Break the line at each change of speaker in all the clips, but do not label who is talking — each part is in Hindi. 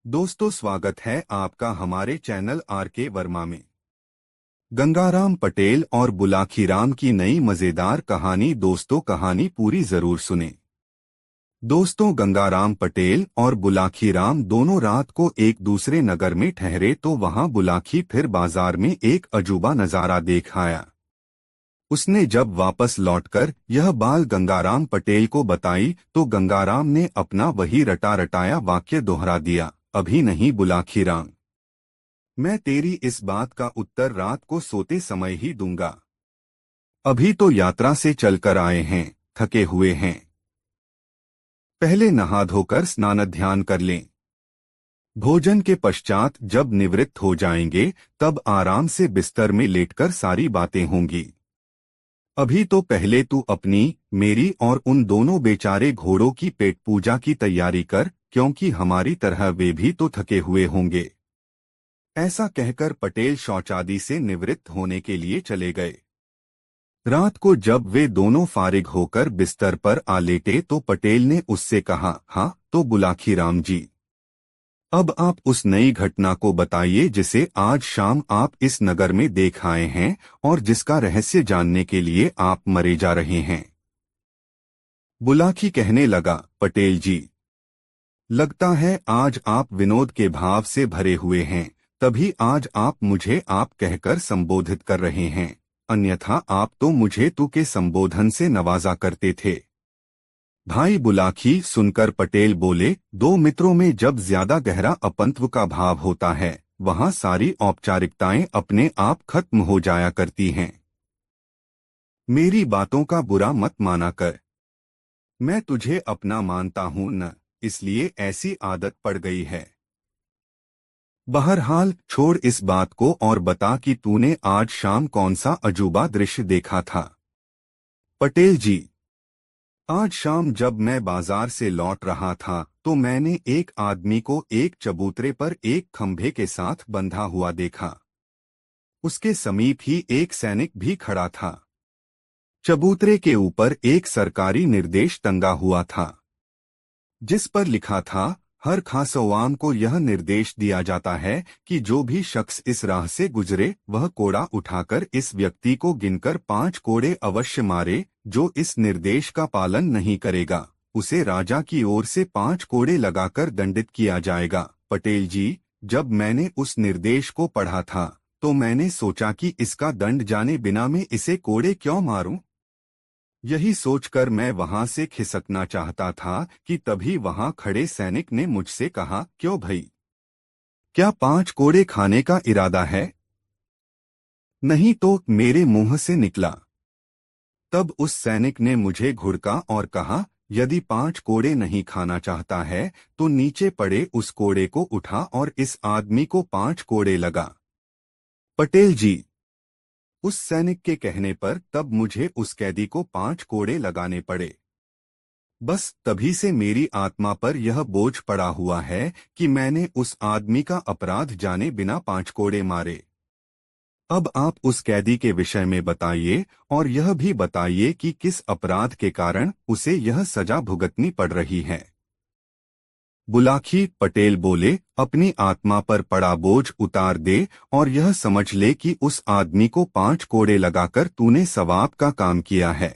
दोस्तों, स्वागत है आपका हमारे चैनल आर.के. वर्मा में। गंगाराम पटेल और बुलाखीराम की नई मजेदार कहानी। दोस्तों, कहानी पूरी जरूर सुने। दोस्तों, गंगाराम पटेल और बुलाखीराम दोनों रात को एक दूसरे नगर में ठहरे तो वहां बुलाखी फिर बाजार में एक अजूबा नजारा देख आया। उसने जब वापस लौटकर यह बात गंगाराम पटेल को बताई तो गंगाराम ने अपना वही रटा रटाया वाक्य दोहरा दिया, अभी नहीं बुलाखीराम, मैं तेरी इस बात का उत्तर रात को सोते समय ही दूंगा। अभी तो यात्रा से चलकर आए हैं, थके हुए हैं। पहले नहा धोकर स्नान ध्यान कर लें। भोजन के पश्चात जब निवृत्त हो जाएंगे तब आराम से बिस्तर में लेटकर सारी बातें होंगी। अभी तो पहले तू अपनी, मेरी और उन दोनों बेचारे घोड़ों की पेट पूजा की तैयारी कर, क्योंकि हमारी तरह वे भी तो थके हुए होंगे। ऐसा कहकर पटेल शौचादि से निवृत्त होने के लिए चले गए। रात को जब वे दोनों फारिग होकर बिस्तर पर आ लेटे तो पटेल ने उससे कहा, हाँ तो बुलाखीराम जी, अब आप उस नई घटना को बताइए जिसे आज शाम आप इस नगर में देख आए हैं और जिसका रहस्य जानने के लिए आप मरे जा रहे हैं। बुलाखी कहने लगा, पटेल जी, लगता है आज आप विनोद के भाव से भरे हुए हैं, तभी आज आप मुझे आप कहकर संबोधित कर रहे हैं, अन्यथा आप तो मुझे तू के संबोधन से नवाजा करते थे। भाई बुलाखी सुनकर पटेल बोले, दो मित्रों में जब ज्यादा गहरा अपंत्व का भाव होता है वहां सारी औपचारिकताएं अपने आप खत्म हो जाया करती हैं। मेरी बातों का बुरा मत माना कर, मैं तुझे अपना मानता हूं न, इसलिए ऐसी आदत पड़ गई है। बहरहाल छोड़ इस बात को और बता कि तूने आज शाम कौन सा अजूबा दृश्य देखा था। पटेल जी, आज शाम जब मैं बाजार से लौट रहा था तो मैंने एक आदमी को एक चबूतरे पर एक खंभे के साथ बंधा हुआ देखा। उसके समीप ही एक सैनिक भी खड़ा था। चबूतरे के ऊपर एक सरकारी निर्देश टंगा हुआ था जिस पर लिखा था, हर खासवाम को यह निर्देश दिया जाता है कि जो भी शख्स इस राह से गुजरे वह कोड़ा उठाकर इस व्यक्ति को गिनकर 5 कोड़े अवश्य मारे। जो इस निर्देश का पालन नहीं करेगा उसे राजा की ओर से 5 कोड़े लगाकर दंडित किया जाएगा। पटेल जी, जब मैंने उस निर्देश को पढ़ा था तो मैंने सोचा कि इसका दंड जाने बिना मैं इसे कोड़े क्यों मारूं। यही सोचकर मैं वहां से खिसकना चाहता था कि तभी वहां खड़े सैनिक ने मुझसे कहा, क्यों भई, क्या 5 कोड़े खाने का इरादा है? नहीं तो, मेरे मुंह से निकला। तब उस सैनिक ने मुझे घुड़का और कहा, यदि 5 कोड़े नहीं खाना चाहता है तो नीचे पड़े उस कोड़े को उठा और इस आदमी को 5 कोड़े लगा। पटेल जी, उस सैनिक के कहने पर तब मुझे उस कैदी को 5 कोड़े लगाने पड़े। बस तभी से मेरी आत्मा पर यह बोझ पड़ा हुआ है कि मैंने उस आदमी का अपराध जाने बिना 5 कोड़े मारे। अब आप उस कैदी के विषय में बताइए और यह भी बताइए कि किस अपराध के कारण उसे यह सजा भुगतनी पड़ रही है। बुलाखी पटेल बोले, अपनी आत्मा पर पड़ा बोझ उतार दे और यह समझ ले कि उस आदमी को 5 कोड़े लगाकर तूने सवाब का काम किया है।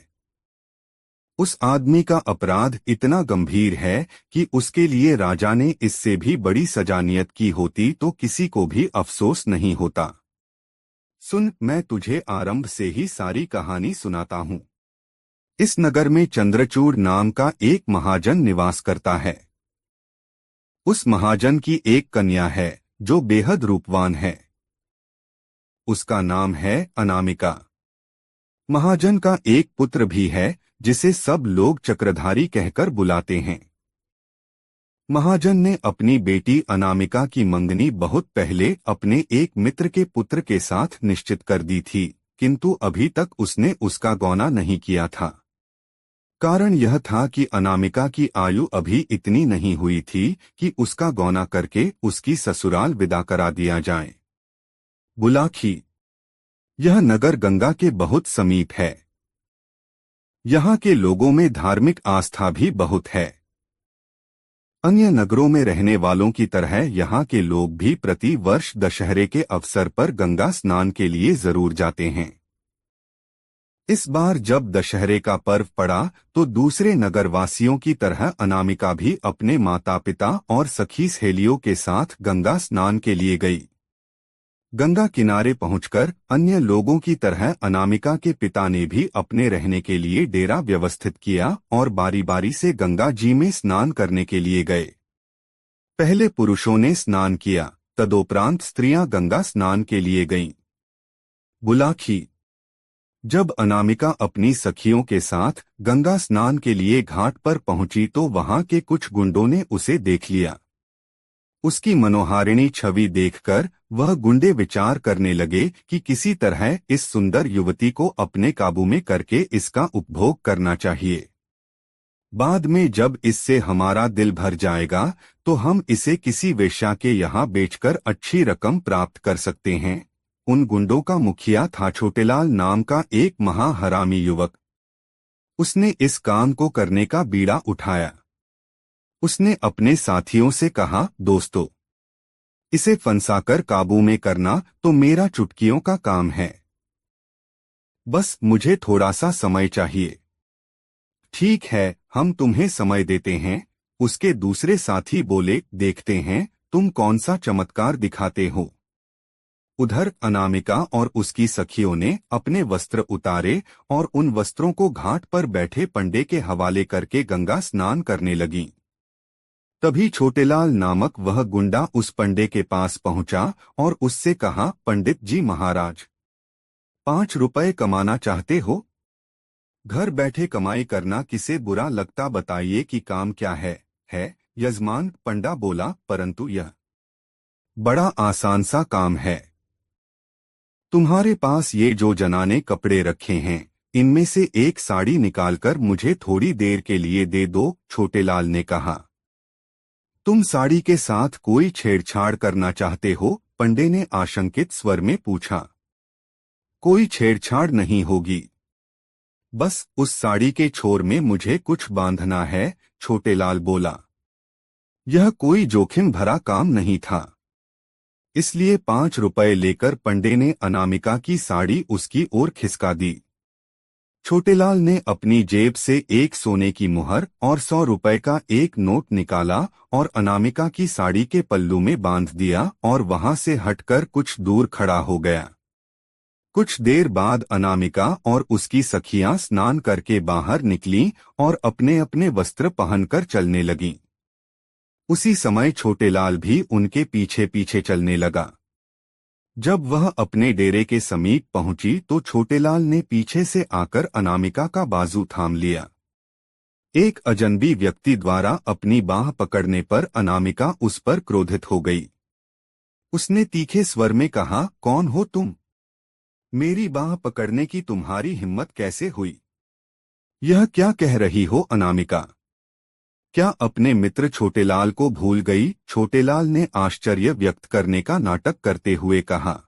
उस आदमी का अपराध इतना गंभीर है कि उसके लिए राजा ने इससे भी बड़ी सजा नियत की होती तो किसी को भी अफसोस नहीं होता। सुन, मैं तुझे आरंभ से ही सारी कहानी सुनाता हूँ। इस नगर में चंद्रचूड़ नाम का एक महाजन निवास करता है। उस महाजन की एक कन्या है जो बेहद रूपवान है। उसका नाम है अनामिका। महाजन का एक पुत्र भी है जिसे सब लोग चक्रधारी कहकर बुलाते हैं। महाजन ने अपनी बेटी अनामिका की मंगनी बहुत पहले अपने एक मित्र के पुत्र के साथ निश्चित कर दी थी, किंतु अभी तक उसने उसका गौना नहीं किया था। कारण यह था कि अनामिका की आयु अभी इतनी नहीं हुई थी कि उसका गौना करके उसकी ससुराल विदा करा दिया जाए। बुलाखी, यह नगर गंगा के बहुत समीप है। यहाँ के लोगों में धार्मिक आस्था भी बहुत है। अन्य नगरों में रहने वालों की तरह यहाँ के लोग भी प्रति वर्ष दशहरे के अवसर पर गंगा स्नान के लिए जरूर जाते हैं। इस बार जब दशहरे का पर्व पड़ा तो दूसरे नगरवासियों की तरह अनामिका भी अपने माता पिता और सखी सहेलियों के साथ गंगा स्नान के लिए गई। गंगा किनारे पहुंचकर अन्य लोगों की तरह अनामिका के पिता ने भी अपने रहने के लिए डेरा व्यवस्थित किया और बारी बारी से गंगा जी में स्नान करने के लिए गए। पहले पुरुषों ने स्नान किया, तदोपरांत स्त्रियां गंगा स्नान के लिए गईं। बुलाखी। जब अनामिका अपनी सखियों के साथ गंगा स्नान के लिए घाट पर पहुंची तो वहां के कुछ गुंडों ने उसे देख लिया। उसकी मनोहारिणी छवि देखकर वह गुंडे विचार करने लगे कि किसी तरह इस सुंदर युवती को अपने काबू में करके इसका उपभोग करना चाहिए। बाद में जब इससे हमारा दिल भर जाएगा तो हम इसे किसी वेश्या के यहाँ बेचकर अच्छी रकम प्राप्त कर सकते हैं। उन गुंडों का मुखिया था छोटेलाल नाम का एक महाहरामी युवक। उसने इस काम को करने का बीड़ा उठाया। उसने अपने साथियों से कहा, दोस्तों, इसे फंसाकर काबू में करना तो मेरा चुटकियों का काम है। बस मुझे थोड़ा सा समय चाहिए। ठीक है, हम तुम्हें समय देते हैं। उसके दूसरे साथी बोले, देखते हैं तुम कौन सा चमत्कार दिखाते हो। उधर अनामिका और उसकी सखियों ने अपने वस्त्र उतारे और उन वस्त्रों को घाट पर बैठे पंडे के हवाले करके गंगा स्नान करने लगीं। तभी छोटेलाल नामक वह गुंडा उस पंडे के पास पहुंचा और उससे कहा, पंडित जी महाराज, 5 रुपए कमाना चाहते हो? घर बैठे कमाई करना किसे बुरा लगता, बताइए कि काम क्या है यजमान, पंडा बोला, परंतु यह बड़ा आसान सा काम है। तुम्हारे पास ये जो जनाने कपड़े रखे हैं, इनमें से एक साड़ी निकालकर मुझे थोड़ी देर के लिए दे दो। छोटेलाल ने कहा, तुम साड़ी के साथ कोई छेड़छाड़ करना चाहते हो? पंडे ने आशंकित स्वर में पूछा। कोई छेड़छाड़ नहीं होगी, बस उस साड़ी के छोर में मुझे कुछ बांधना है, छोटेलाल बोला। यह कोई जोखिम भरा काम नहीं था, इसलिए 5 रुपए लेकर पंडे ने अनामिका की साड़ी उसकी ओर खिसका दी। छोटेलाल ने अपनी जेब से एक सोने की मुहर और 100 रुपए का एक नोट निकाला और अनामिका की साड़ी के पल्लू में बांध दिया और वहां से हटकर कुछ दूर खड़ा हो गया। कुछ देर बाद अनामिका और उसकी सखियां स्नान करके बाहर निकलीं और अपने अपने वस्त्र पहनकर चलने लगीं। उसी समय छोटेलाल भी उनके पीछे पीछे चलने लगा। जब वह अपने डेरे के समीप पहुंची तो छोटेलाल ने पीछे से आकर अनामिका का बाजू थाम लिया। एक अजनबी व्यक्ति द्वारा अपनी बाह पकड़ने पर अनामिका उस पर क्रोधित हो गई। उसने तीखे स्वर में कहा, कौन हो तुम? मेरी बाह पकड़ने की तुम्हारी हिम्मत कैसे हुई? यह क्या कह रही हो अनामिका? क्या अपने मित्र छोटेलाल को भूल गई? छोटेलाल ने आश्चर्य व्यक्त करने का नाटक करते हुए कहा,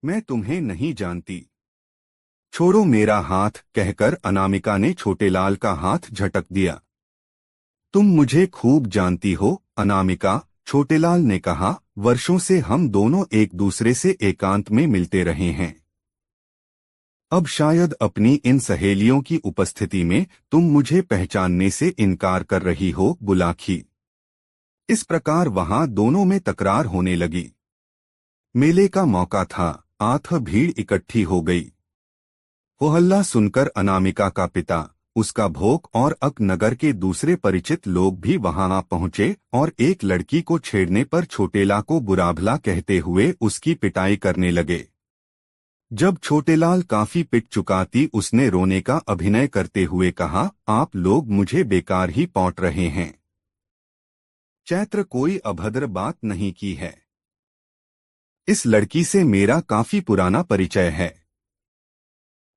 मैं तुम्हें नहीं जानती। छोड़ो मेरा हाथ, कहकर अनामिका ने छोटेलाल का हाथ झटक दिया। तुम मुझे खूब जानती हो अनामिका, छोटेलाल ने कहा, वर्षों से हम दोनों एक दूसरे से एकांत में मिलते रहे हैं। अब शायद अपनी इन सहेलियों की उपस्थिति में तुम मुझे पहचानने से इनकार कर रही हो। बुलाखी। इस प्रकार वहां दोनों में तकरार होने लगी। मेले का मौका था, आठ भीड़ इकट्ठी हो गई। वो हल्ला सुनकर अनामिका का पिता, उसका भोग और अक नगर के दूसरे परिचित लोग भी वहां आ पहुंचे और एक लड़की को छेड़ने पर छोटेला को बुराभला कहते हुए उसकी पिटाई करने लगे। जब छोटेलाल काफी पिट चुका थी, उसने रोने का अभिनय करते हुए कहा, आप लोग मुझे बेकार ही पौंट रहे हैं। चैत्र कोई अभद्र बात नहीं की है। इस लड़की से मेरा काफी पुराना परिचय है।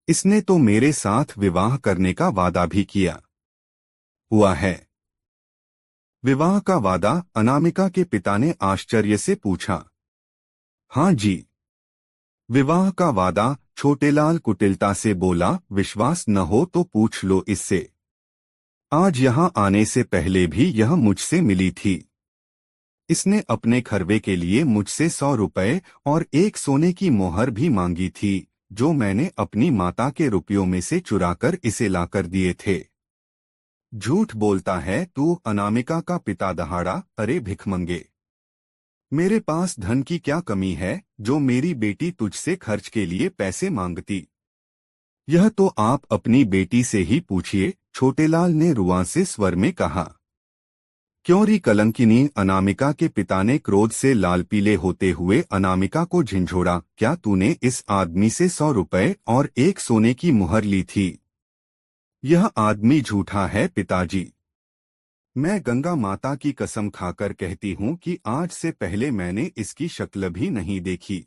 इसने तो मेरे साथ विवाह करने का वादा भी किया हुआ है। विवाह का वादा? अनामिका के पिता ने आश्चर्य से पूछा। हाँ जी, विवाह का वादा, छोटेलाल कुटिलता से बोला। विश्वास न हो तो पूछ लो इससे। आज यहाँ आने से पहले भी यह मुझसे मिली थी। इसने अपने खरवे के लिए मुझसे 100 रुपए और एक सोने की मोहर भी मांगी थी, जो मैंने अपनी माता के रुपयों में से चुराकर इसे लाकर दिए थे। झूठ बोलता है तू, अनामिका का पिता दहाड़ा। अरे भिखमंगे, मेरे पास धन की क्या कमी है जो मेरी बेटी तुझसे खर्च के लिए पैसे मांगती? यह तो आप अपनी बेटी से ही पूछिए, छोटेलाल ने रुआंसे स्वर में कहा। क्यों री कलंकिनी? अनामिका के पिता ने क्रोध से लाल पीले होते हुए अनामिका को झिंझोड़ा। क्या तूने इस आदमी से 100 रुपए और एक सोने की मुहर ली थी? यह आदमी झूठा है पिताजी। मैं गंगा माता की कसम खाकर कहती हूँ कि आज से पहले मैंने इसकी शक्ल भी नहीं देखी।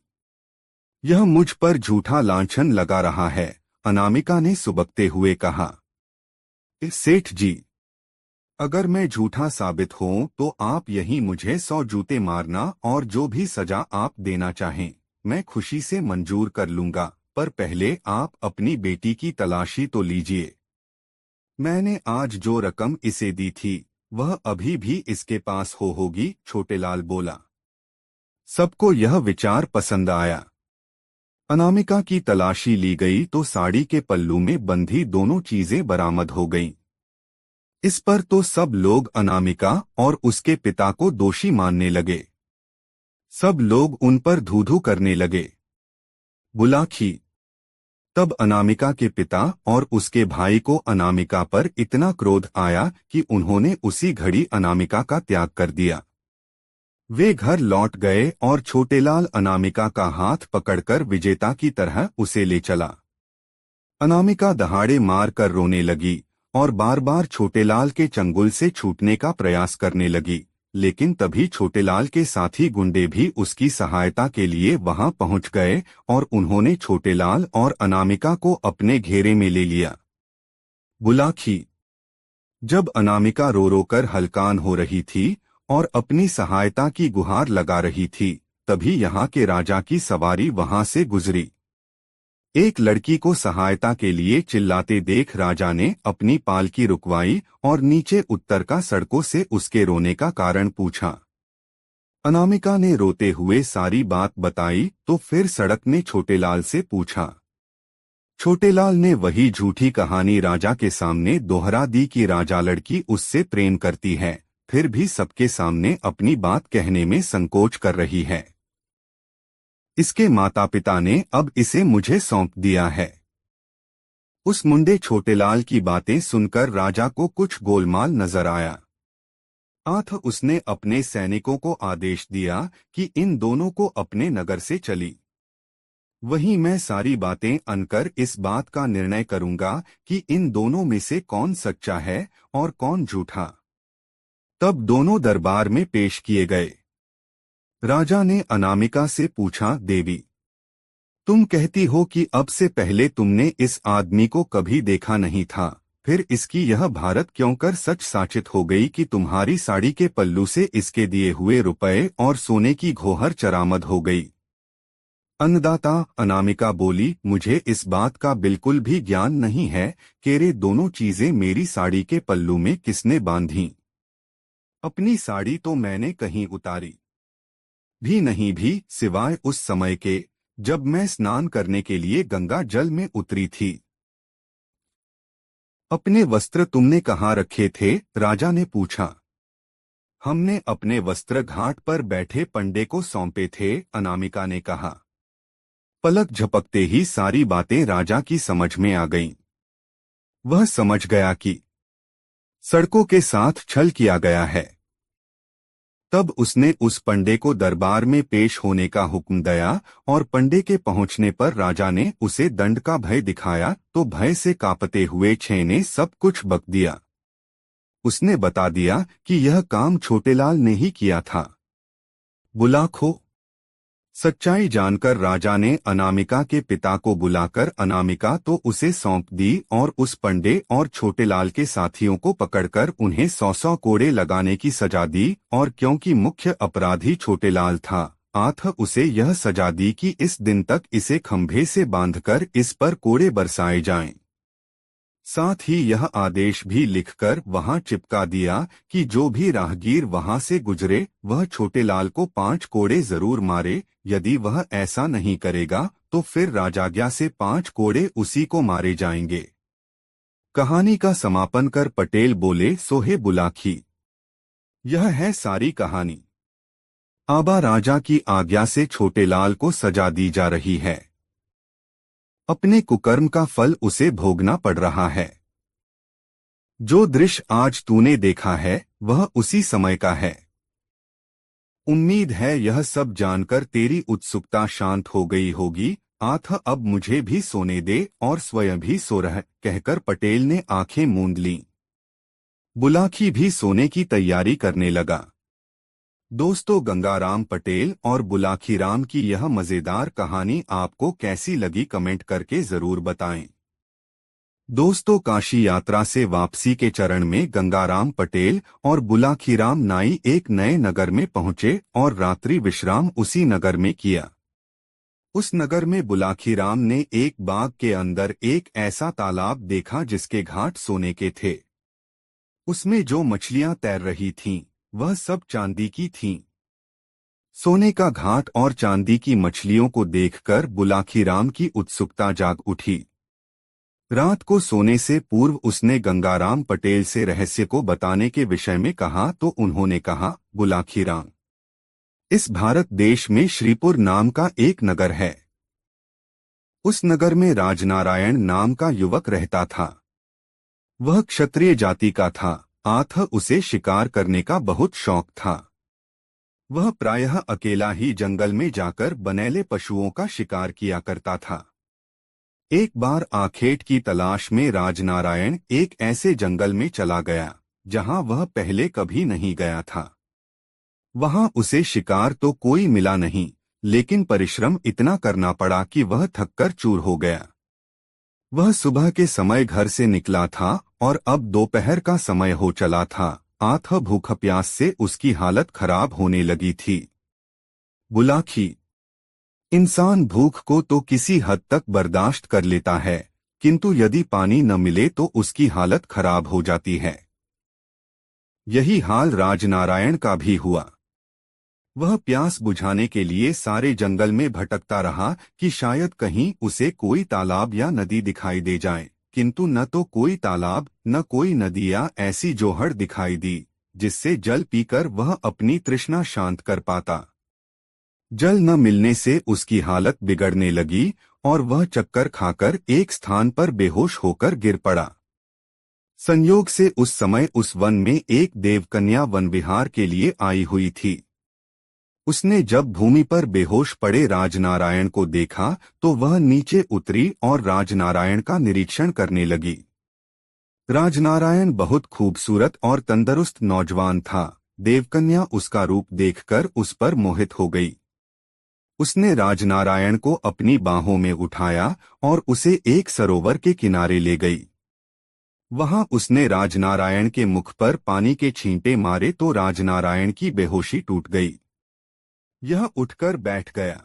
यह मुझ पर झूठा लांछन लगा रहा है, अनामिका ने सुबकते हुए कहा। सेठ जी, अगर मैं झूठा साबित हूं तो आप यहीं मुझे 100 जूते मारना और जो भी सजा आप देना चाहें मैं खुशी से मंजूर कर लूंगा, पर पहले आप अपनी बेटी की तलाशी तो लीजिए। मैंने आज जो रकम इसे दी थी वह अभी भी इसके पास होगी, छोटेलाल बोला। सबको यह विचार पसंद आया। अनामिका की तलाशी ली गई तो साड़ी के पल्लू में बंधी दोनों चीजें बरामद हो गईं। इस पर तो सब लोग अनामिका और उसके पिता को दोषी मानने लगे। सब लोग उन पर धू-धू करने लगे। बुलाखी। तब अनामिका के पिता और उसके भाई को अनामिका पर इतना क्रोध आया कि उन्होंने उसी घड़ी अनामिका का त्याग कर दिया। वे घर लौट गए और छोटेलाल अनामिका का हाथ पकड़कर विजेता की तरह उसे ले चला। अनामिका दहाड़े मार कर रोने लगी और बार बार छोटेलाल के चंगुल से छूटने का प्रयास करने लगी, लेकिन तभी छोटेलाल के साथी गुंडे भी उसकी सहायता के लिए वहां पहुंच गए और उन्होंने छोटेलाल और अनामिका को अपने घेरे में ले लिया। बुलाखी। जब अनामिका रो रो कर हलकान हो रही थी और अपनी सहायता की गुहार लगा रही थी, तभी यहाँ के राजा की सवारी वहां से गुजरी। एक लड़की को सहायता के लिए चिल्लाते देख राजा ने अपनी पालकी रुकवाई और नीचे उतर का सड़कों से उसके रोने का कारण पूछा। अनामिका ने रोते हुए सारी बात बताई तो फिर सड़क ने छोटेलाल से पूछा। छोटेलाल ने वही झूठी कहानी राजा के सामने दोहरा दी कि राजा लड़की उससे प्रेम करती है, फिर भी सबके सामने अपनी बात कहने में संकोच कर रही है। इसके माता पिता ने अब इसे मुझे सौंप दिया है। उस मुंडे छोटेलाल की बातें सुनकर राजा को कुछ गोलमाल नजर आया। उसने अपने सैनिकों को आदेश दिया कि इन दोनों को अपने नगर से चली। वहीं मैं सारी बातें अनकर इस बात का निर्णय करूंगा कि इन दोनों में से कौन सच्चा है और कौन झूठा। तब दोनों दरबार में पेश किए गए। राजा ने अनामिका से पूछा, देवी, तुम कहती हो कि अब से पहले तुमने इस आदमी को कभी देखा नहीं था, फिर इसकी यह भारत क्यों कर सच साचित हो गई कि तुम्हारी साड़ी के पल्लू से इसके दिए हुए रुपए और सोने की घोहर चरामद हो गई? अन्नदाता, अनामिका बोली, मुझे इस बात का बिल्कुल भी ज्ञान नहीं है कि रे दोनों चीजें मेरी साड़ी के पल्लू में किसने बांधी। अपनी साड़ी तो मैंने कहीं उतारी भी नहीं, सिवाय उस समय के जब मैं स्नान करने के लिए गंगा जल में उतरी थी। अपने वस्त्र तुमने कहाँ रखे थे? राजा ने पूछा। हमने अपने वस्त्र घाट पर बैठे पंडे को सौंपे थे, अनामिका ने कहा। पलक झपकते ही सारी बातें राजा की समझ में आ गईं। वह समझ गया कि सड़कों के साथ छल किया गया है। तब उसने उस पंडे को दरबार में पेश होने का हुक्म दिया और पंडे के पहुंचने पर राजा ने उसे दंड का भय दिखाया तो भय से कांपते हुए छे ने सब कुछ बक दिया। उसने बता दिया कि यह काम छोटेलाल ने ही किया था। बुलाखो। सच्चाई जानकर राजा ने अनामिका के पिता को बुलाकर अनामिका तो उसे सौंप दी और उस पंडे और छोटेलाल के साथियों को पकड़कर उन्हें 100 कोड़े लगाने की सजा दी और क्योंकि मुख्य अपराधी छोटेलाल था, उसे यह सजा दी कि इस दिन तक इसे खंभे से बांधकर इस पर कोड़े बरसाए जाएं। साथ ही यह आदेश भी लिखकर वहां चिपका दिया कि जो भी राहगीर वहां से गुजरे वह छोटेलाल को 5 कोड़े जरूर मारे। यदि वह ऐसा नहीं करेगा तो फिर राजाज्ञा से 5 कोड़े उसी को मारे जाएंगे। कहानी का समापन कर पटेल बोले, सोहे बुलाखी। यह है सारी कहानी। आबा राजा की आज्ञा से छोटेलाल को सजा दी जा रही है। अपने कुकर्म का फल उसे भोगना पड़ रहा है। जो दृश्य आज तूने देखा है वह उसी समय का है। उम्मीद है यह सब जानकर तेरी उत्सुकता शांत हो गई होगी। आथ अब मुझे भी सोने दे और स्वयं भी सो रह, कहकर पटेल ने आंखें मूंद लीं। बुलाखी भी सोने की तैयारी करने लगा। दोस्तों, गंगाराम पटेल और बुलाखीराम की यह मजेदार कहानी आपको कैसी लगी कमेंट करके जरूर बताएं। दोस्तों, काशी यात्रा से वापसी के चरण में गंगाराम पटेल और बुलाखीराम नाई एक नए नगर में पहुंचे और रात्रि विश्राम उसी नगर में किया। उस नगर में बुलाखीराम ने एक बाग के अंदर एक ऐसा तालाब देखा जिसके घाट सोने के थे। उसमें जो मछलियां तैर रही थीं, वह सब चांदी की थीं। सोने का घाट और चांदी की मछलियों को देखकर बुलाखीराम की उत्सुकता जाग उठी। रात को सोने से पूर्व उसने गंगाराम पटेल से रहस्य को बताने के विषय में कहा तो उन्होंने कहा, बुलाखीराम, इस भारत देश में श्रीपुर नाम का एक नगर है। उस नगर में राजनारायण नाम का युवक रहता था। वह क्षत्रिय जाति का था। आथ उसे शिकार करने का बहुत शौक था। वह प्रायः अकेला ही जंगल में जाकर बनेले पशुओं का शिकार किया करता था। एक बार आखेट की तलाश में राजनारायण एक ऐसे जंगल में चला गया जहां वह पहले कभी नहीं गया था। वहां उसे शिकार तो कोई मिला नहीं, लेकिन परिश्रम इतना करना पड़ा कि वह थककर चूर हो गया। वह सुबह के समय घर से निकला था और अब दोपहर का समय हो चला था। आथ भूख प्यास से उसकी हालत खराब होने लगी थी। बुलाखी, इंसान भूख को तो किसी हद तक बर्दाश्त कर लेता है, किंतु यदि पानी न मिले तो उसकी हालत खराब हो जाती है। यही हाल राजनारायण का भी हुआ। वह प्यास बुझाने के लिए सारे जंगल में भटकता रहा कि शायद कहीं उसे कोई तालाब या नदी दिखाई दे जाए, किंतु न तो कोई तालाब न कोई नदी या ऐसी जोहड़ दिखाई दी जिससे जल पीकर वह अपनी तृष्णा शांत कर पाता। जल न मिलने से उसकी हालत बिगड़ने लगी और वह चक्कर खाकर एक स्थान पर बेहोश होकर गिर पड़ा। संयोग से उस समय उस वन में एक देवकन्या वन विहार के लिए आई हुई थी। उसने जब भूमि पर बेहोश पड़े राजनारायण को देखा तो वह नीचे उतरी और राजनारायण का निरीक्षण करने लगी। राजनारायण बहुत खूबसूरत और तंदुरुस्त नौजवान था। देवकन्या उसका रूप देखकर उस पर मोहित हो गई। उसने राजनारायण को अपनी बाहों में उठाया और उसे एक सरोवर के किनारे ले गई। वहां उसने राजनारायण के मुख पर पानी के छींटे मारे तो राजनारायण की बेहोशी टूट गई। यह उठकर बैठ गया।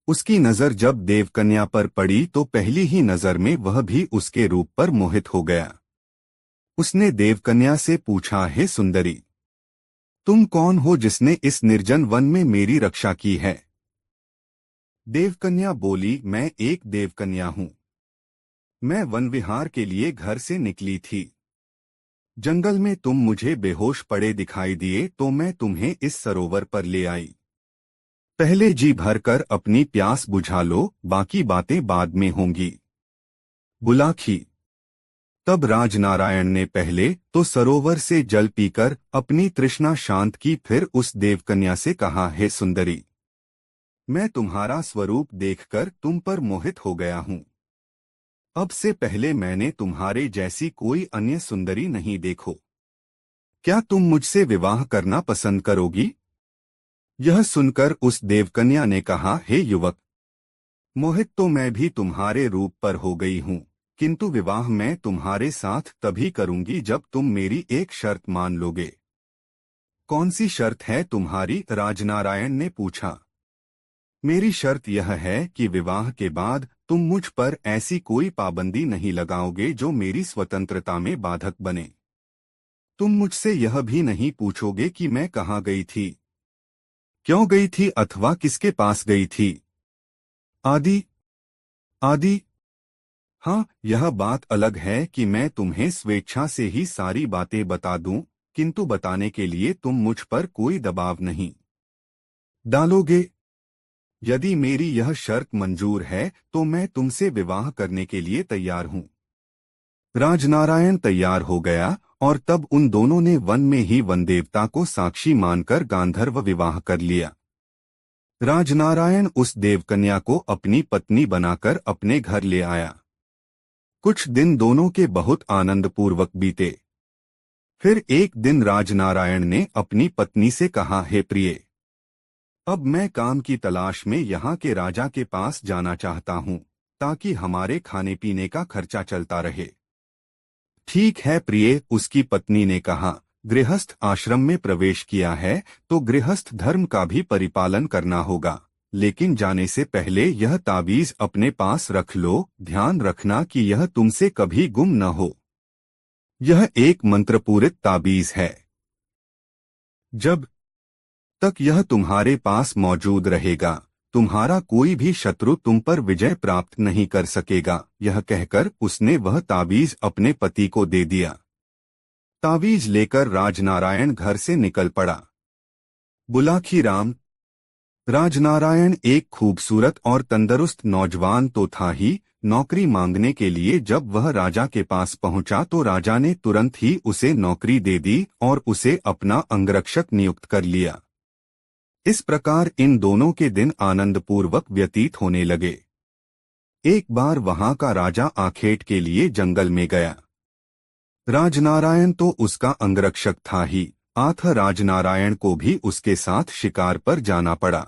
उसकी नजर जब देवकन्या पर पड़ी तो पहली ही नजर में वह भी उसके रूप पर मोहित हो गया। उसने देवकन्या से पूछा, हे सुंदरी, तुम कौन हो जिसने इस निर्जन वन में मेरी रक्षा की है? देवकन्या बोली, मैं एक देवकन्या हूं। मैं वन विहार के लिए घर से निकली थी। जंगल में तुम मुझे बेहोश पड़े दिखाई दिए तो मैं तुम्हें इस सरोवर पर ले आई। पहले जी भरकर अपनी प्यास बुझा लो, बाकी बातें बाद में होंगी। बुलाखी, तब राजनारायण ने पहले तो सरोवर से जल पीकर अपनी तृष्णा शांत की, फिर उस देवकन्या से कहा, हे सुंदरी, मैं तुम्हारा स्वरूप देखकर तुम पर मोहित हो गया हूं। अब से पहले मैंने तुम्हारे जैसी कोई अन्य सुंदरी नहीं देखो। क्या तुम मुझसे विवाह करना पसंद करोगी? यह सुनकर उस देवकन्या ने कहा, हे युवक, मोहित तो मैं भी तुम्हारे रूप पर हो गई हूं, किंतु विवाह मैं तुम्हारे साथ तभी करूंगी जब तुम मेरी एक शर्त मान लोगे। कौन सी शर्त है तुम्हारी? राजनारायण ने पूछा। मेरी शर्त यह है कि विवाह के बाद तुम मुझ पर ऐसी कोई पाबंदी नहीं लगाओगे जो मेरी स्वतंत्रता में बाधक बने। तुम मुझसे यह भी नहीं पूछोगे कि मैं कहाँ गई थी, क्यों गई थी अथवा किसके पास गई थी, आदि आदि। हाँ, यह बात अलग है कि मैं तुम्हें स्वेच्छा से ही सारी बातें बता दूं, किंतु बताने के लिए तुम मुझ पर कोई दबाव नहीं डालोगे। यदि मेरी यह शर्त मंजूर है तो मैं तुमसे विवाह करने के लिए तैयार हूँ। राजनारायण तैयार हो गया और तब उन दोनों ने वन में ही वनदेवता को साक्षी मानकर गांधर्व विवाह कर लिया। राजनारायण उस देवकन्या को अपनी पत्नी बनाकर अपने घर ले आया। कुछ दिन दोनों के बहुत आनंदपूर्वक बीते। फिर एक दिन राजनारायण ने अपनी पत्नी से कहा, हे प्रिय, अब मैं काम की तलाश में यहाँ के राजा के पास जाना चाहता हूँ, ताकि हमारे खाने पीने का खर्चा चलता रहे। ठीक है प्रिय, उसकी पत्नी ने कहा, गृहस्थ आश्रम में प्रवेश किया है तो गृहस्थ धर्म का भी परिपालन करना होगा, लेकिन जाने से पहले यह ताबीज अपने पास रख लो। ध्यान रखना कि यह तुमसे कभी गुम न हो। यह एक मंत्रपूरित ताबीज है। जब तक यह तुम्हारे पास मौजूद रहेगा, तुम्हारा कोई भी शत्रु तुम पर विजय प्राप्त नहीं कर सकेगा। यह कहकर उसने वह ताबीज अपने पति को दे दिया। ताबीज लेकर राजनारायण घर से निकल पड़ा। बुलाखी राम। राजनारायण एक खूबसूरत और तंदुरुस्त नौजवान तो था ही, नौकरी मांगने के लिए जब वह राजा के पास पहुंचा तो राजा ने तुरंत ही उसे नौकरी दे दी और उसे अपना अंगरक्षक नियुक्त कर लिया। इस प्रकार इन दोनों के दिन आनंदपूर्वक व्यतीत होने लगे। एक बार वहां का राजा आखेट के लिए जंगल में गया। राजनारायण तो उसका अंगरक्षक था ही, आथ राजनारायण को भी उसके साथ शिकार पर जाना पड़ा।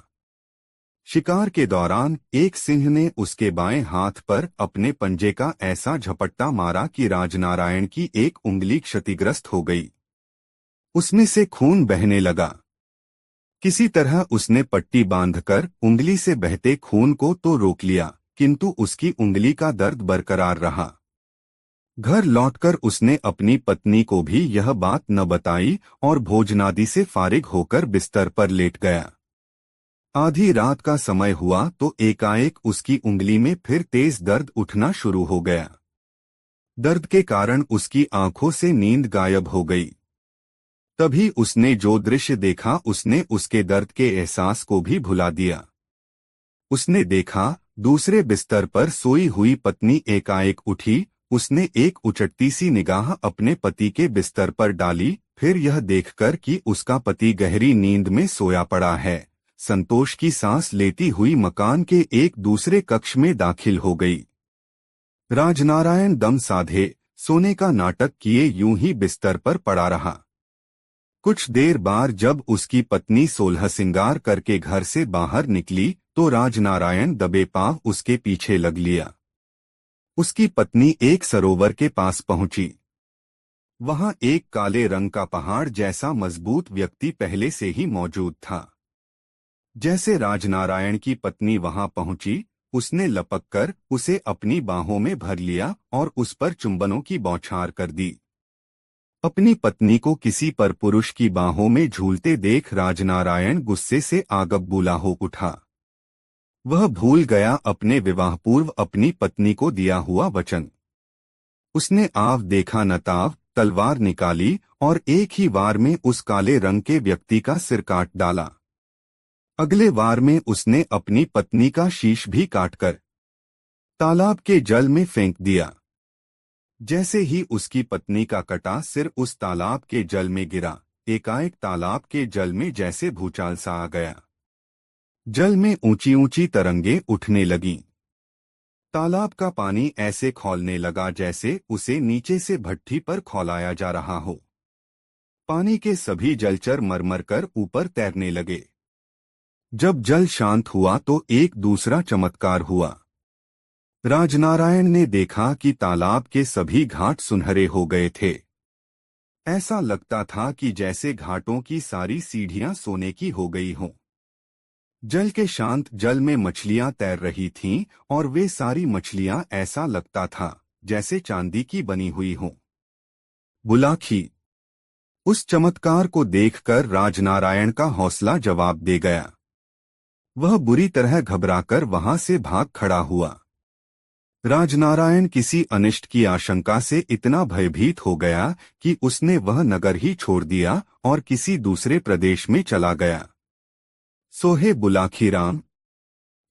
शिकार के दौरान एक सिंह ने उसके बाएं हाथ पर अपने पंजे का ऐसा झपट्टा मारा कि राजनारायण की एक उंगली क्षतिग्रस्त हो गई। उसमें से खून बहने लगा। किसी तरह उसने पट्टी बांधकर उंगली से बहते खून को तो रोक लिया, किंतु उसकी उंगली का दर्द बरकरार रहा। घर लौटकर उसने अपनी पत्नी को भी यह बात न बताई और भोजनादि से फारिग होकर बिस्तर पर लेट गया। आधी रात का समय हुआ तो एकाएक उसकी उंगली में फिर तेज दर्द उठना शुरू हो गया। दर्द के कारण उसकी आंखों से नींद गायब हो गई। तभी उसने जो दृश्य देखा उसने उसके दर्द के एहसास को भी भुला दिया। उसने देखा, दूसरे बिस्तर पर सोई हुई पत्नी एकाएक उठी। उसने एक उचटती सी निगाह अपने पति के बिस्तर पर डाली, फिर यह देखकर कि उसका पति गहरी नींद में सोया पड़ा है, संतोष की सांस लेती हुई मकान के एक दूसरे कक्ष में दाखिल हो गई। राजनारायण दम साधे सोने का नाटक किए यूं ही बिस्तर पर पड़ा रहा। कुछ देर बाद जब उसकी पत्नी सोलह सिंगार करके घर से बाहर निकली तो राजनारायण दबे पांव उसके पीछे लग लिया। उसकी पत्नी एक सरोवर के पास पहुंची। वहां एक काले रंग का पहाड़ जैसा मजबूत व्यक्ति पहले से ही मौजूद था। जैसे राजनारायण की पत्नी वहां पहुंची, उसने लपककर उसे अपनी बाहों में भर लिया और उस पर चुंबनों की बौछार कर दी। अपनी पत्नी को किसी पर पुरुष की बाहों में झूलते देख राजनारायण गुस्से से आग बबूला हो उठा। वह भूल गया अपने विवाह पूर्व अपनी पत्नी को दिया हुआ वचन। उसने आव देखा न ताव तलवार निकाली और एक ही वार में उस काले रंग के व्यक्ति का सिर काट डाला। अगले वार में उसने अपनी पत्नी का शीश भी काटकर तालाब के जल में फेंक दिया। जैसे ही उसकी पत्नी का कटा सिर उस तालाब के जल में गिरा, एकाएक तालाब के जल में जैसे भूचाल सा आ गया। जल में ऊंची ऊंची तरंगें उठने लगीं। तालाब का पानी ऐसे खौलने लगा जैसे उसे नीचे से भट्ठी पर खौलाया जा रहा हो। पानी के सभी जलचर मरमर कर ऊपर तैरने लगे। जब जल शांत हुआ तो एक दूसरा चमत्कार हुआ। राजनारायण ने देखा कि तालाब के सभी घाट सुनहरे हो गए थे। ऐसा लगता था कि जैसे घाटों की सारी सीढ़ियां सोने की हो गई हों। जल के शांत जल में मछलियां तैर रही थीं और वे सारी मछलियां ऐसा लगता था जैसे चांदी की बनी हुई हों। बुलाखी। उस चमत्कार को देखकर राजनारायण का हौसला जवाब दे गया। वह बुरी तरह घबराकर वहां से भाग खड़ा हुआ। राजनारायण किसी अनिष्ट की आशंका से इतना भयभीत हो गया कि उसने वह नगर ही छोड़ दिया और किसी दूसरे प्रदेश में चला गया। सोहे बुलाखीराम।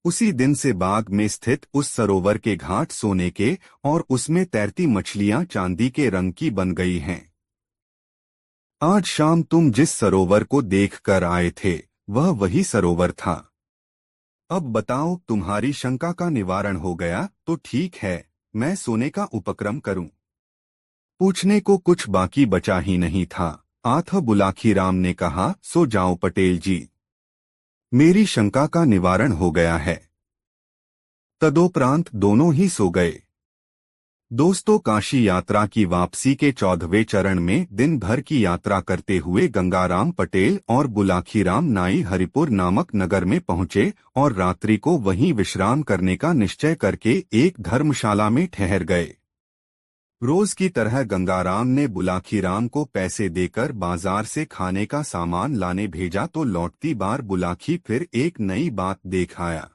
उसी दिन से बाग में स्थित उस सरोवर के घाट सोने के और उसमें तैरती मछलियां चांदी के रंग की बन गई हैं। आज शाम तुम जिस सरोवर को देखकर आए थे वह वही सरोवर था। अब बताओ, तुम्हारी शंका का निवारण हो गया तो ठीक है, मैं सोने का उपक्रम करूं। पूछने को कुछ बाकी बचा ही नहीं था। आठ बुलाखीराम ने कहा, सो जाओ पटेल जी, मेरी शंका का निवारण हो गया है। तदोपरांत दोनों ही सो गए। दोस्तों, काशी यात्रा की वापसी के 14वें चरण में दिन भर की यात्रा करते हुए गंगाराम पटेल और बुलाखीराम नाई हरिपुर नामक नगर में पहुंचे और रात्रि को वहीं विश्राम करने का निश्चय करके एक धर्मशाला में ठहर गए। रोज की तरह गंगाराम ने बुलाखीराम को पैसे देकर बाजार से खाने का सामान लाने भेजा तो लौटती बार बुलाखी फिर एक नई बात देख आया।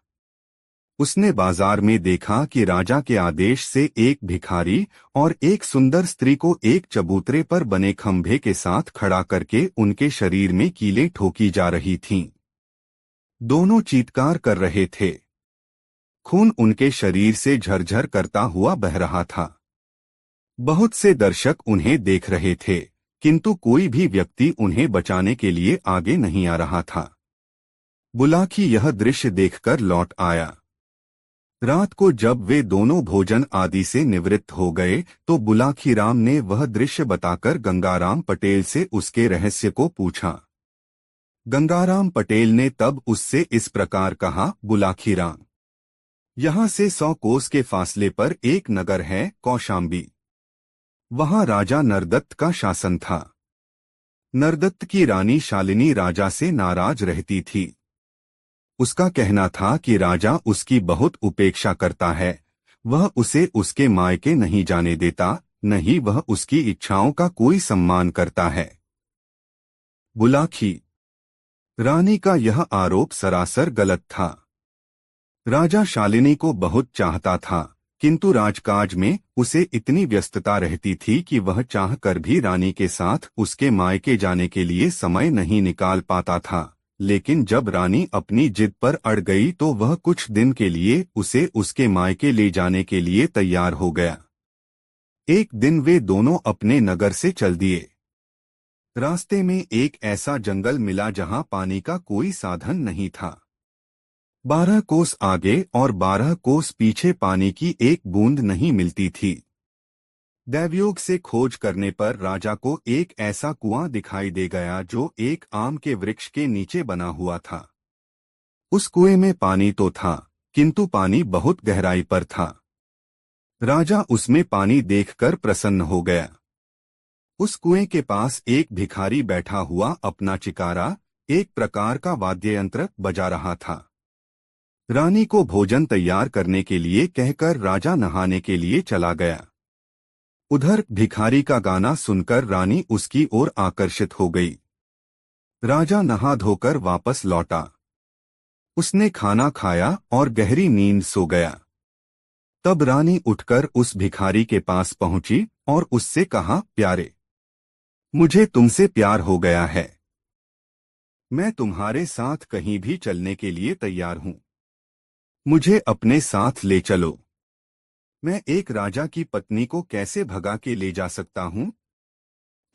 उसने बाजार में देखा कि राजा के आदेश से एक भिखारी और एक सुंदर स्त्री को एक चबूतरे पर बने खंभे के साथ खड़ा करके उनके शरीर में कीलें ठोकी जा रही थीं। दोनों चीत्कार कर रहे थे। खून उनके शरीर से झरझर करता हुआ बह रहा था। बहुत से दर्शक उन्हें देख रहे थे, किंतु कोई भी व्यक्ति उन्हें बचाने के लिए आगे नहीं आ रहा था। बुलाखी यह दृश्य देखकर लौट आया। रात को जब वे दोनों भोजन आदि से निवृत्त हो गए तो बुलाखीराम ने वह दृश्य बताकर गंगाराम पटेल से उसके रहस्य को पूछा। गंगाराम पटेल ने तब उससे इस प्रकार कहा, बुलाखीराम, यहाँ से 100 कोस के फासले पर एक नगर है, कौशाम्बी। वहां राजा नरदत्त का शासन था। नरदत्त की रानी शालिनी राजा से नाराज रहती थी। उसका कहना था कि राजा उसकी बहुत उपेक्षा करता है, वह उसे उसके मायके नहीं जाने देता, नहीं वह उसकी इच्छाओं का कोई सम्मान करता है। बुलाखी। रानी का यह आरोप सरासर गलत था। राजा शालिनी को बहुत चाहता था, किंतु राजकाज में उसे इतनी व्यस्तता रहती थी कि वह चाहकर भी रानी के साथ उसके मायके जाने के लिए समय नहीं निकाल पाता था। लेकिन जब रानी अपनी जिद पर अड़ गई तो वह कुछ दिन के लिए उसे उसके मायके ले जाने के लिए तैयार हो गया। एक दिन वे दोनों अपने नगर से चल दिए। रास्ते में एक ऐसा जंगल मिला जहां पानी का कोई साधन नहीं था। 12 कोस आगे और 12 कोस पीछे पानी की एक बूंद नहीं मिलती थी। दैवयोग से खोज करने पर राजा को एक ऐसा कुआं दिखाई दे गया जो एक आम के वृक्ष के नीचे बना हुआ था। उस कुएं में पानी तो था, किंतु पानी बहुत गहराई पर था। राजा उसमें पानी देखकर प्रसन्न हो गया। उस कुएं के पास एक भिखारी बैठा हुआ अपना चिकारा, एक प्रकार का वाद्ययंत्र, बजा रहा था। रानी को भोजन तैयार करने के लिए कहकर राजा नहाने के लिए चला गया। उधर भिखारी का गाना सुनकर रानी उसकी ओर आकर्षित हो गई। राजा नहा धोकर वापस लौटा। उसने खाना खाया और गहरी नींद सो गया। तब रानी उठकर उस भिखारी के पास पहुंची और उससे कहा, प्यारे, मुझे तुमसे प्यार हो गया है। मैं तुम्हारे साथ कहीं भी चलने के लिए तैयार हूं। मुझे अपने साथ ले चलो। मैं एक राजा की पत्नी को कैसे भगा के ले जा सकता हूं?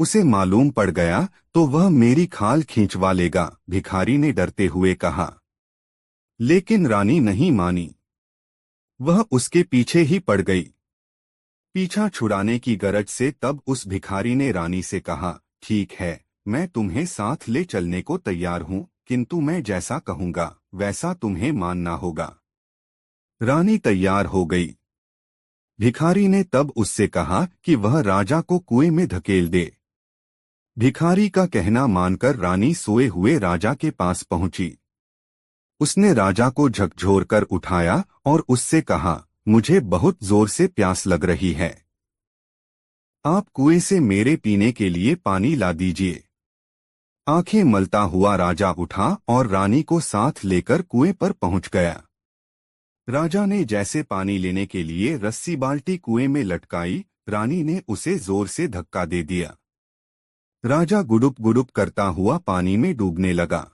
उसे मालूम पड़ गया तो वह मेरी खाल खींचवा लेगा, भिखारी ने डरते हुए कहा। लेकिन रानी नहीं मानी। वह उसके पीछे ही पड़ गई। पीछा छुड़ाने की गरज से तब उस भिखारी ने रानी से कहा, ठीक है, मैं तुम्हें साथ ले चलने को तैयार हूं, किंतु मैं जैसा कहूंगा वैसा तुम्हें मानना होगा। रानी तैयार हो गई। भिखारी ने तब उससे कहा कि वह राजा को कुएं में धकेल दे। भिखारी का कहना मानकर रानी सोए हुए राजा के पास पहुंची। उसने राजा को झकझोर कर उठाया और उससे कहा, मुझे बहुत जोर से प्यास लग रही है। आप कुएं से मेरे पीने के लिए पानी ला दीजिए। आंखें मलता हुआ राजा उठा और रानी को साथ लेकर कुएं पर पहुंच गया। राजा ने जैसे पानी लेने के लिए रस्सी बाल्टी कुएं में लटकाई, रानी ने उसे जोर से धक्का दे दिया। राजा गुडुप गुडुप करता हुआ पानी में डूबने लगा।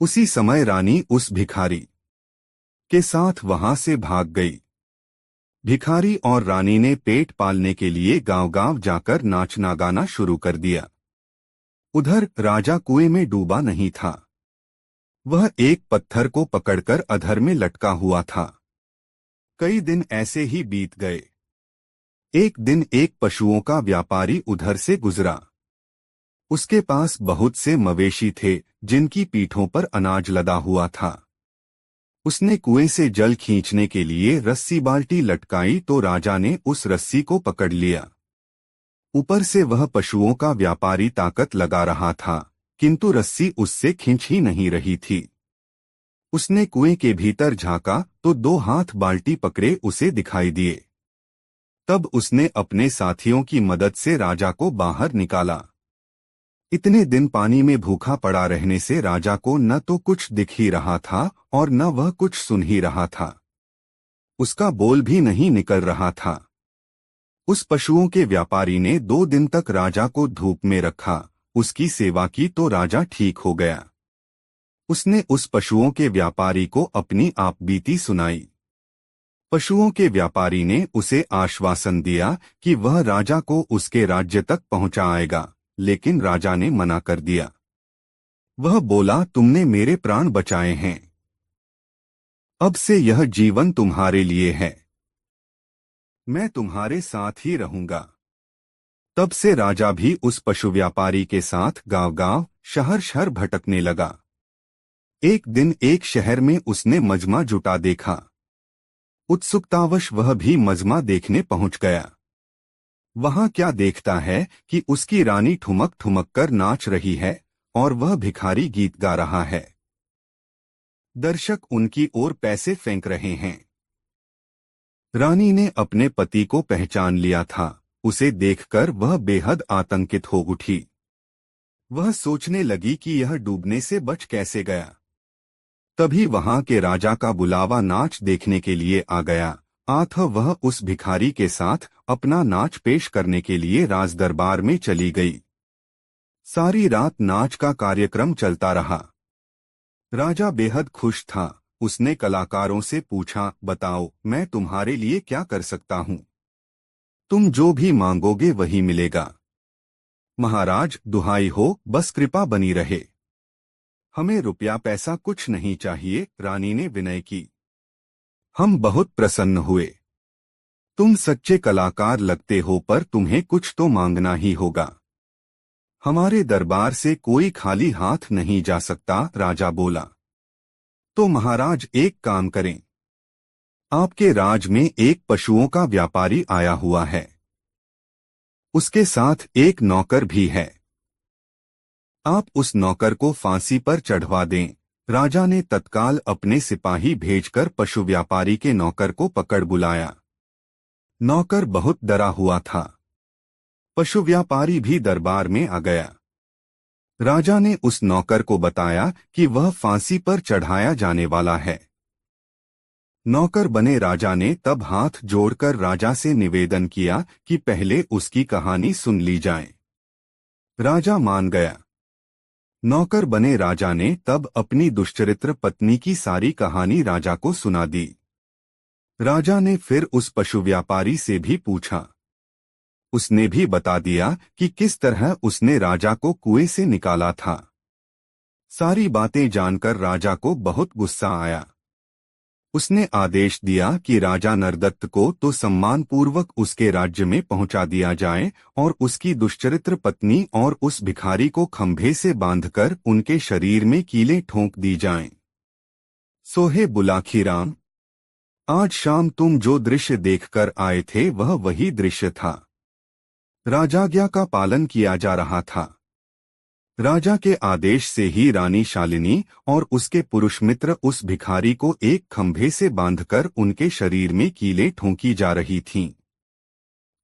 उसी समय रानी उस भिखारी के साथ वहां से भाग गई। भिखारी और रानी ने पेट पालने के लिए गांव-गांव जाकर नाचना गाना शुरू कर दिया। उधर राजा कुएं में डूबा नहीं था। वह एक पत्थर को पकड़कर अधर में लटका हुआ था। कई दिन ऐसे ही बीत गए। एक दिन एक पशुओं का व्यापारी उधर से गुजरा। उसके पास बहुत से मवेशी थे जिनकी पीठों पर अनाज लदा हुआ था। उसने कुएं से जल खींचने के लिए रस्सी बाल्टी लटकाई तो राजा ने उस रस्सी को पकड़ लिया। ऊपर से वह पशुओं का व्यापारी ताकत लगा रहा था, किंतु रस्सी उससे खींच ही नहीं रही थी। उसने कुएं के भीतर झांका तो 2 हाथ बाल्टी पकड़े उसे दिखाई दिए। तब उसने अपने साथियों की मदद से राजा को बाहर निकाला। इतने दिन पानी में भूखा पड़ा रहने से राजा को न तो कुछ दिख ही रहा था और न वह कुछ सुन ही रहा था। उसका बोल भी नहीं निकल रहा था। उस पशुओं के व्यापारी ने 2 दिन तक राजा को धूप में रखा, उसकी सेवा की तो राजा ठीक हो गया। उसने उस पशुओं के व्यापारी को अपनी आपबीती सुनाई। पशुओं के व्यापारी ने उसे आश्वासन दिया कि वह राजा को उसके राज्य तक पहुंचाएगा, लेकिन राजा ने मना कर दिया। वह बोला, तुमने मेरे प्राण बचाए हैं, अब से यह जीवन तुम्हारे लिए है, मैं तुम्हारे साथ ही रहूंगा। तब से राजा भी उस पशु व्यापारी के साथ गांव-गांव, शहर-शहर भटकने लगा। एक दिन एक शहर में उसने मजमा जुटा देखा। उत्सुकतावश वह भी मजमा देखने पहुंच गया। वहां क्या देखता है कि उसकी रानी ठुमक ठुमक कर नाच रही है और वह भिखारी गीत गा रहा है। दर्शक उनकी ओर पैसे फेंक रहे हैं। रानी ने अपने पति को पहचान लिया था। उसे देखकर वह बेहद आतंकित हो उठी। वह सोचने लगी कि यह डूबने से बच कैसे गया। तभी वहां के राजा का बुलावा नाच देखने के लिए आ गया। वह उस भिखारी के साथ अपना नाच पेश करने के लिए राज दरबार में चली गई। सारी रात नाच का कार्यक्रम चलता रहा। राजा बेहद खुश था। उसने कलाकारों से पूछा, बताओ मैं तुम्हारे लिए क्या कर सकता हूँ? तुम जो भी मांगोगे वही मिलेगा। महाराज, दुहाई हो, बस कृपा बनी रहे। हमें रुपया पैसा कुछ नहीं चाहिए, रानी ने विनय की। हम बहुत प्रसन्न हुए। तुम सच्चे कलाकार लगते हो, पर तुम्हें कुछ तो मांगना ही होगा। हमारे दरबार से कोई खाली हाथ नहीं जा सकता, राजा बोला। तो महाराज एक काम करें, आपके राज में एक पशुओं का व्यापारी आया हुआ है। उसके साथ एक नौकर भी है। आप उस नौकर को फांसी पर चढ़वा दें। राजा ने तत्काल अपने सिपाही भेजकर पशु व्यापारी के नौकर को पकड़ बुलाया। नौकर बहुत डरा हुआ था। पशु व्यापारी भी दरबार में आ गया। राजा ने उस नौकर को बताया कि वह फांसी पर चढ़ाया जाने वाला है। नौकर बने राजा ने तब हाथ जोड़कर राजा से निवेदन किया कि पहले उसकी कहानी सुन ली जाए। राजा मान गया। नौकर बने राजा ने तब अपनी दुष्चरित्र पत्नी की सारी कहानी राजा को सुना दी। राजा ने फिर उस पशु व्यापारी से भी पूछा। उसने भी बता दिया कि किस तरह उसने राजा को कुएं से निकाला था। सारी बातें जानकर राजा को बहुत गुस्सा आया। उसने आदेश दिया कि राजा नरदत्त को तो सम्मानपूर्वक उसके राज्य में पहुंचा दिया जाए और उसकी दुष्चरित्र पत्नी और उस भिखारी को खंभे से बांधकर उनके शरीर में कीलें ठोंक दी जाएं। सोहे बुलाखीराम, आज शाम तुम जो दृश्य देखकर आए थे वह वही दृश्य था। राजाज्ञा का पालन किया जा रहा था। राजा के आदेश से ही रानी शालिनी और उसके पुरुष मित्र उस भिखारी को एक खंभे से बांधकर उनके शरीर में कीलें ठोंकी जा रही थीं।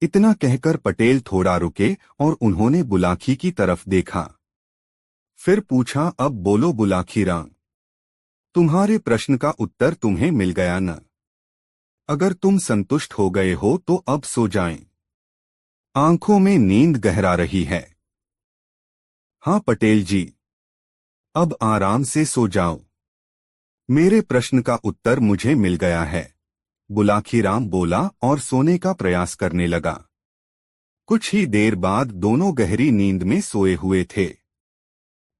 इतना कहकर पटेल थोड़ा रुके और उन्होंने बुलाकी की तरफ देखा। फिर पूछा, अब बोलो बुलाकी रां, तुम्हारे प्रश्न का उत्तर तुम्हें मिल गया न? अगर तुम संतुष्ट हो गए हो तो अब सो जाएं। आंखों में नींद गहरा रही है। हाँ पटेल जी, अब आराम से सो जाओ। मेरे प्रश्न का उत्तर मुझे मिल गया है, बुलाखीराम बोला और सोने का प्रयास करने लगा। कुछ ही देर बाद दोनों गहरी नींद में सोए हुए थे।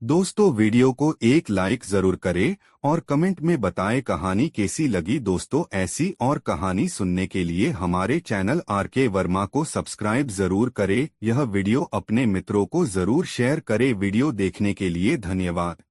दोस्तों, वीडियो को एक लाइक जरूर करें और कमेंट में बताएं कहानी कैसी लगी। दोस्तों, ऐसी और कहानी सुनने के लिए हमारे चैनल RK वर्मा को सब्सक्राइब जरूर करें। यह वीडियो अपने मित्रों को जरूर शेयर करें। वीडियो देखने के लिए धन्यवाद।